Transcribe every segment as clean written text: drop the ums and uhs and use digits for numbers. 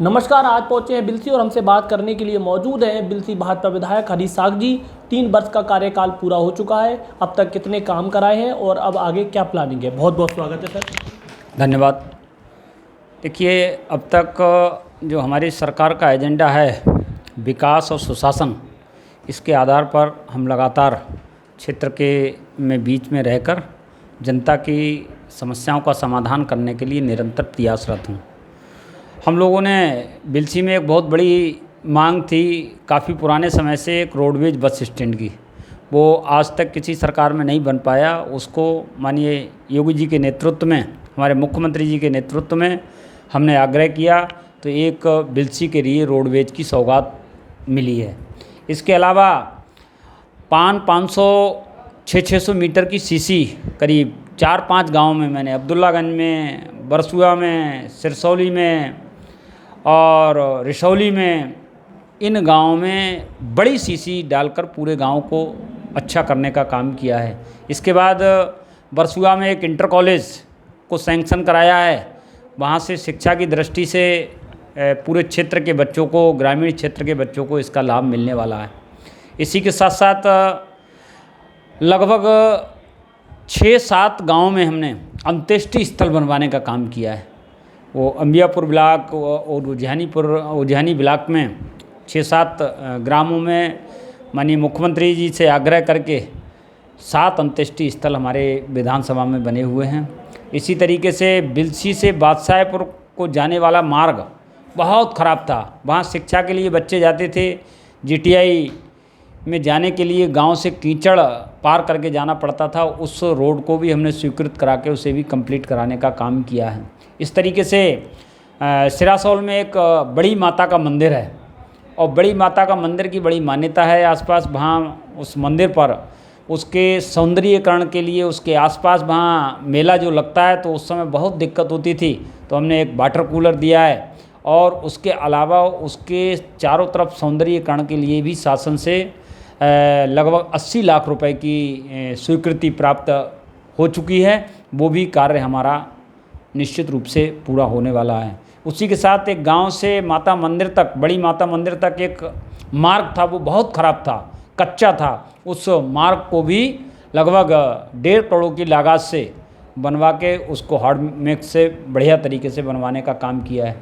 नमस्कार। आज पहुंचे हैं बिलसी और हमसे बात करने के लिए मौजूद हैं बिलसी भाजपा विधायक हरीश साग जी। 3 वर्ष का कार्यकाल पूरा हो चुका है, अब तक कितने काम कराए हैं और अब आगे क्या प्लानिंग है? बहुत बहुत स्वागत है सर। धन्यवाद। देखिए, अब तक जो हमारी सरकार का एजेंडा है विकास और सुशासन, इसके आधार पर हम लगातार क्षेत्र के बीच में रहकर जनता की समस्याओं का समाधान करने के लिए निरंतर प्रयासरत हूँ। हम लोगों ने बिलसी में एक बहुत बड़ी मांग थी काफ़ी पुराने समय से, एक रोडवेज बस स्टैंड की। वो आज तक किसी सरकार में नहीं बन पाया। उसको माननीय योगी जी के नेतृत्व में, हमारे मुख्यमंत्री जी के नेतृत्व में हमने आग्रह किया तो एक बिलसी के लिए रोडवेज की सौगात मिली है। इसके अलावा 500 600 मीटर की सीसी करीब 4-5 गाँव में मैंने अब्दुल्लागंज में, बरसुआ में, सिरसौली में और रिसौली में, इन गाँव में बड़ी सीसी डालकर पूरे गांव को अच्छा करने का काम किया है। इसके बाद बरसुआ में एक इंटर कॉलेज को सैंक्शन कराया है। वहाँ से शिक्षा की दृष्टि से पूरे क्षेत्र के बच्चों को, ग्रामीण क्षेत्र के बच्चों को इसका लाभ मिलने वाला है। इसी के साथ साथ लगभग 6-7 गाँव में हमने अंत्येष्टि स्थल बनवाने का काम किया है। वो अंबियापुर ब्लॉक और उज्जैनी ब्लॉक में 6-7 ग्रामों में माननीय मुख्यमंत्री जी से आग्रह करके 7 अंत्येष्टि स्थल हमारे विधानसभा में बने हुए हैं। इसी तरीके से बिलसी से बादशाहपुर को जाने वाला मार्ग बहुत ख़राब था। वहाँ शिक्षा के लिए बच्चे जाते थे, जीटीआई में जाने के लिए गांव से कीचड़ पार करके जाना पड़ता था। उस रोड को भी हमने स्वीकृत करा के उसे भी कंप्लीट कराने का काम किया है। इस तरीके से सिरासौल में एक बड़ी माता का मंदिर है और बड़ी माता का मंदिर की बड़ी मान्यता है आसपास। वहाँ उस मंदिर पर उसके सौंदर्यीकरण के लिए उसके आसपास वहाँ मेला जो लगता है तो उस समय बहुत दिक्कत होती थी, तो हमने एक वाटर कूलर दिया है और उसके अलावा उसके चारों तरफ सौंदर्यीकरण के लिए भी शासन से लगभग 80 लाख रुपए की स्वीकृति प्राप्त हो चुकी है। वो भी कार्य हमारा निश्चित रूप से पूरा होने वाला है। उसी के साथ एक गांव से माता मंदिर तक, बड़ी माता मंदिर तक एक मार्ग था, वो बहुत ख़राब था, कच्चा था। उस मार्ग को भी लगभग 1.5 करोड़ की लागत से बनवा के उसको हार्ड मिक्स से बढ़िया तरीके से बनवाने का काम किया है।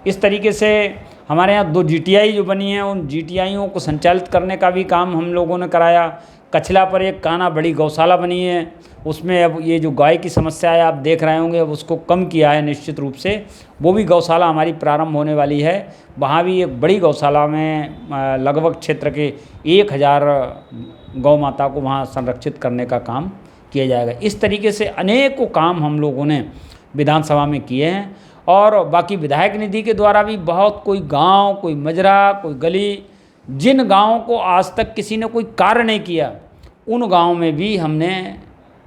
इस तरीके से हमारे यहाँ 2 जीटीआई जो बनी हैं, उन जीटीआईयों को संचालित करने का भी काम हम लोगों ने कराया। कछला पर एक काना बड़ी गौशाला बनी है, उसमें अब ये जो गाय की समस्या है आप देख रहे होंगे, अब उसको कम किया है निश्चित रूप से। वो भी गौशाला हमारी प्रारंभ होने वाली है। वहाँ भी एक बड़ी गौशाला में लगभग क्षेत्र के 1000 गौ माता को वहाँ संरक्षित करने का काम किया जाएगा। इस तरीके से अनेकों काम हम लोगों ने विधानसभा में किए हैं और बाकी विधायक निधि के द्वारा भी बहुत, कोई गांव, कोई मजरा, कोई गली, जिन गांवों को आज तक किसी ने कोई कार्य नहीं किया, उन गांवों में भी हमने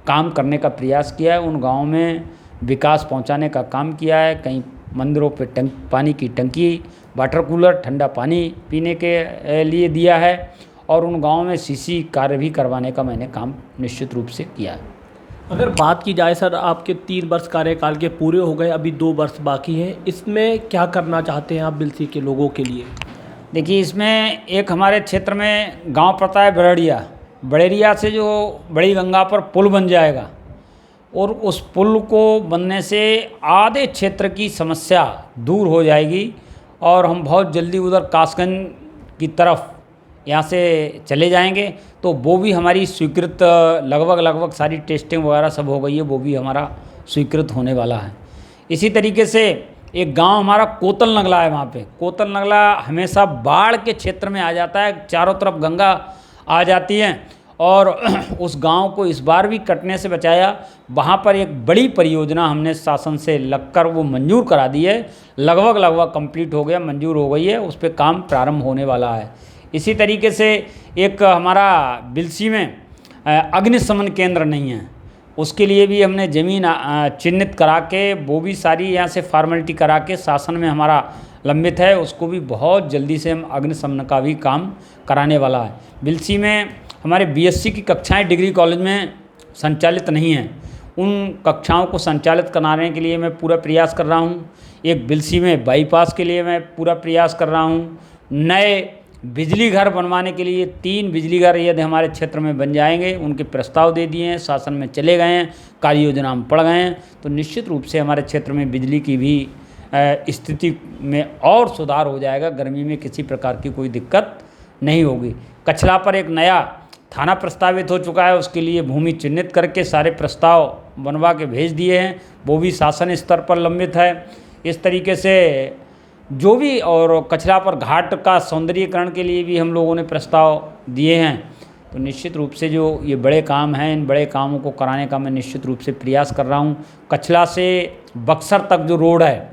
काम करने का प्रयास किया है। उन गांवों में विकास पहुंचाने का काम किया है। कहीं मंदिरों पे पानी की टंकी, वाटर कूलर, ठंडा पानी पीने के लिए दिया है और उन गाँवों में सीसी कार्य भी करवाने का मैंने काम निश्चित रूप से किया है। अगर बात की जाए सर, आपके 3 वर्ष कार्यकाल के पूरे हो गए, अभी 2 वर्ष बाकी हैं, इसमें क्या करना चाहते हैं आप बिलसी के लोगों के लिए? देखिए, इसमें एक हमारे क्षेत्र में गांव पड़ता है बड़ेरिया से जो बड़ी गंगा पर पुल बन जाएगा और उस पुल को बनने से आधे क्षेत्र की समस्या दूर हो जाएगी और हम बहुत जल्दी उधर कासगंज की तरफ यहाँ से चले जाएंगे। तो वो भी हमारी स्वीकृत, लगभग सारी टेस्टिंग वगैरह सब हो गई है, वो भी हमारा स्वीकृत होने वाला है। इसी तरीके से एक गांव हमारा कोतल नगला है। वहाँ पे कोतल नगला हमेशा बाढ़ के क्षेत्र में आ जाता है, चारों तरफ गंगा आ जाती है और उस गांव को इस बार भी कटने से बचाया। वहाँ पर एक बड़ी परियोजना हमने शासन से लगकर वो मंजूर करा दी है, लगभग कंप्लीट हो गया, मंजूर हो गई है, उस पर काम प्रारंभ होने वाला है। इसी तरीके से एक हमारा बिलसी में अग्निशमन केंद्र नहीं है, उसके लिए भी हमने ज़मीन चिन्हित करा के, वो भी सारी यहाँ से फॉर्मेलिटी करा के शासन में हमारा लंबित है, उसको भी बहुत जल्दी से हम अग्निशमन का भी काम कराने वाला है। बिलसी में हमारे बीएससी की कक्षाएं डिग्री कॉलेज में संचालित नहीं हैं, उन कक्षाओं को संचालित कराने के लिए मैं पूरा प्रयास कर रहा हूँ। एक बिलसी में बाईपास के लिए मैं पूरा प्रयास कर रहा हूँ। नए बिजली घर बनवाने के लिए 3 बिजली घर यदि हमारे क्षेत्र में बन जाएंगे, उनके प्रस्ताव दे दिए हैं, शासन में चले गए हैं, कार्य योजना में पड़ गए हैं, तो निश्चित रूप से हमारे क्षेत्र में बिजली की भी स्थिति में और सुधार हो जाएगा। गर्मी में किसी प्रकार की कोई दिक्कत नहीं होगी। कछला पर एक नया थाना प्रस्तावित हो चुका है, उसके लिए भूमि चिन्हित करके सारे प्रस्ताव बनवा के भेज दिए हैं, वो भी शासन स्तर पर लंबित है। इस तरीके से जो भी, और कछला पर घाट का सौंदर्यीकरण के लिए भी हम लोगों ने प्रस्ताव दिए हैं। तो निश्चित रूप से जो ये बड़े काम हैं, इन बड़े कामों को कराने का मैं निश्चित रूप से प्रयास कर रहा हूँ। कछला से बक्सर तक जो रोड है,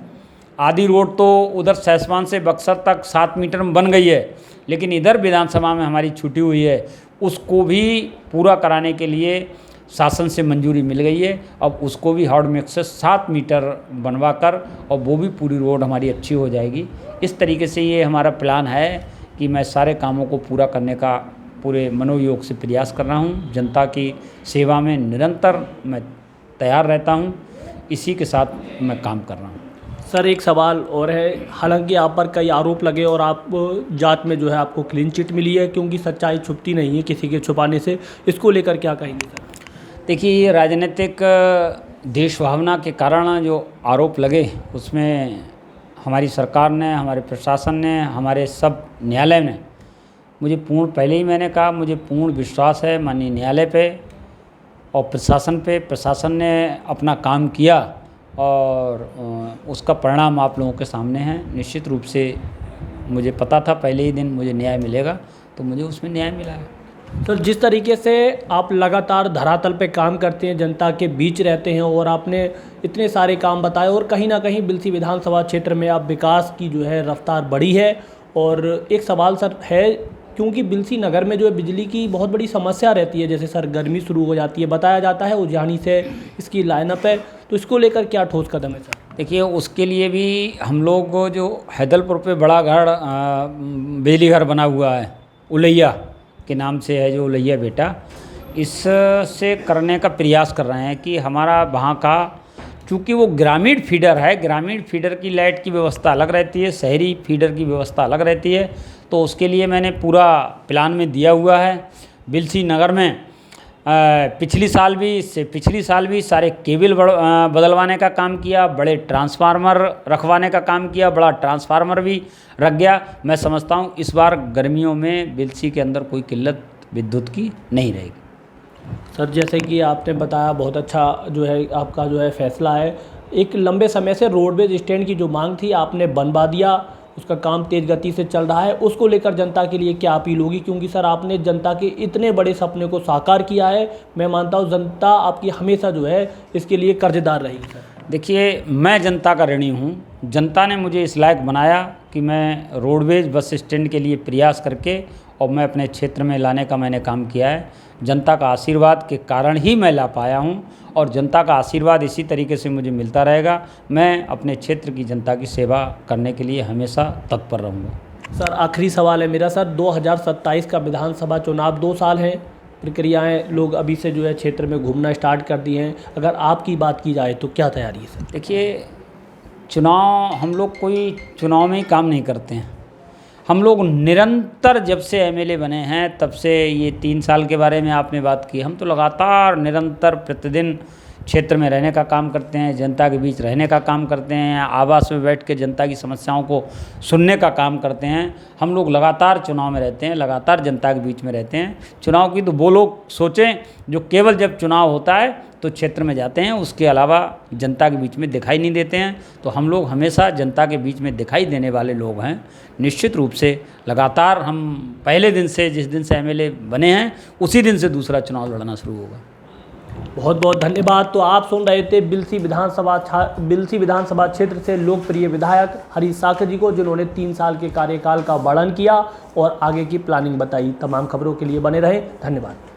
आधी रोड तो उधर सैसवान से बक्सर तक 7 मीटर में बन गई है, लेकिन इधर विधानसभा में हमारी छूटी हुई है, उसको भी पूरा कराने के लिए शासन से मंजूरी मिल गई है। अब उसको भी हार्ड मिक्स से 7 मीटर बनवा कर, और वो भी पूरी रोड हमारी अच्छी हो जाएगी। इस तरीके से ये हमारा प्लान है कि मैं सारे कामों को पूरा करने का पूरे मनोयोग से प्रयास कर रहा हूँ। जनता की सेवा में निरंतर मैं तैयार रहता हूँ, इसी के साथ मैं काम कर रहा हूँ। सर एक सवाल और है, हालांकि आप पर कई आरोप लगे और आप जांच में जो है आपको क्लीन चिट मिली है, क्योंकि सच्चाई छुपती नहीं है किसी के छुपाने से, इसको लेकर क्या कहेंगे सर? देखिए, ये राजनीतिक देश भावना के कारण जो आरोप लगे, उसमें हमारी सरकार ने, हमारे प्रशासन ने, हमारे सब न्यायालय ने, मुझे पूर्ण, पहले ही मैंने कहा, मुझे पूर्ण विश्वास है माननीय न्यायालय पे और प्रशासन पे। प्रशासन ने अपना काम किया और उसका परिणाम आप लोगों के सामने है। निश्चित रूप से मुझे पता था पहले ही दिन मुझे न्याय मिलेगा, तो मुझे उसमें न्याय मिला है। सर जिस तरीके से आप लगातार धरातल पे काम करते हैं, जनता के बीच रहते हैं, और आपने इतने सारे काम बताए, और कहीं ना कहीं बिलसी विधानसभा क्षेत्र में आप विकास की जो है रफ्तार बढ़ी है। और एक सवाल सर है, क्योंकि बिलसी नगर में जो है बिजली की बहुत बड़ी समस्या रहती है, जैसे सर गर्मी शुरू हो जाती है, बताया जाता है उजानी से इसकी लाइनअप है, तो इसको लेकर क्या ठोस कदम है सर? देखिए, उसके लिए भी हम लोग जो हैदलपुर पे बड़ा घर बिजली घर बना हुआ है, उलैया के नाम से है, जो उलैया बेटा, इससे करने का प्रयास कर रहे हैं कि हमारा वहाँ का, चूँकि वो ग्रामीण फीडर है, ग्रामीण फीडर की लाइट की व्यवस्था अलग रहती है, शहरी फीडर की व्यवस्था अलग रहती है, तो उसके लिए मैंने पूरा प्लान में दिया हुआ है। बिलसी नगर में पिछली साल भी, इससे पिछली साल भी सारे केबल बदलवाने का काम किया, बड़े ट्रांसफार्मर रखवाने का काम किया, बड़ा ट्रांसफार्मर भी रख गया। मैं समझता हूँ इस बार गर्मियों में बिलसी के अंदर कोई किल्लत विद्युत की नहीं रहेगी। सर जैसे कि आपने बताया, बहुत अच्छा जो है आपका जो है फैसला है। एक लंबे समय से रोडवेज स्टैंड की जो मांग थी आपने बनवा दिया, उसका काम तेज़ गति से चल रहा है, उसको लेकर जनता के लिए क्या अपील होगी? क्योंकि सर आपने जनता के इतने बड़े सपने को साकार किया है, मैं मानता हूँ जनता आपकी हमेशा जो है इसके लिए कर्जदार रहेगी। सर देखिए, मैं जनता का ऋणी हूँ। जनता ने मुझे इस लायक बनाया कि मैं रोडवेज बस स्टैंड के लिए प्रयास करके और मैं अपने क्षेत्र में लाने का मैंने काम किया है। जनता का आशीर्वाद के कारण ही मैं ला पाया हूँ, और जनता का आशीर्वाद इसी तरीके से मुझे मिलता रहेगा। मैं अपने क्षेत्र की जनता की सेवा करने के लिए हमेशा तत्पर रहूँगा। सर आखिरी सवाल है मेरा सर, 2027 का विधानसभा चुनाव 2 साल हैं, प्रक्रियाएं लोग अभी से जो है क्षेत्र में घूमना स्टार्ट कर दिए हैं, अगर आपकी बात की जाए तो क्या तैयारी है सर? देखिए, चुनाव, हम लोग कोई चुनाव में ही काम नहीं करते हैं। हम लोग निरंतर, जब से एमएलए बने हैं तब से, ये 3 साल के बारे में आपने बात की, हम तो लगातार निरंतर प्रतिदिन क्षेत्र में रहने का काम करते हैं, जनता के बीच रहने का काम करते हैं, आवास में बैठ के जनता की समस्याओं को सुनने का काम करते हैं। हम लोग लगातार चुनाव में रहते हैं, लगातार जनता के बीच में रहते हैं। चुनाव की तो वो लोग सोचें जो केवल जब चुनाव होता है तो क्षेत्र में जाते हैं, उसके अलावा जनता के बीच में दिखाई नहीं देते हैं। तो हम लोग हमेशा जनता के बीच में दिखाई देने वाले लोग हैं। निश्चित रूप से लगातार हम पहले दिन से, जिस दिन से एमएलए बने हैं, उसी दिन से दूसरा चुनाव लड़ना शुरू होगा। बहुत बहुत धन्यवाद। तो आप सुन रहे थे बिलसी विधानसभा क्षेत्र से लोकप्रिय विधायक हरीश साक्य जी को, जिन्होंने 3 साल के कार्यकाल का वर्णन किया और आगे की प्लानिंग बताई। तमाम खबरों के लिए बने रहें। धन्यवाद।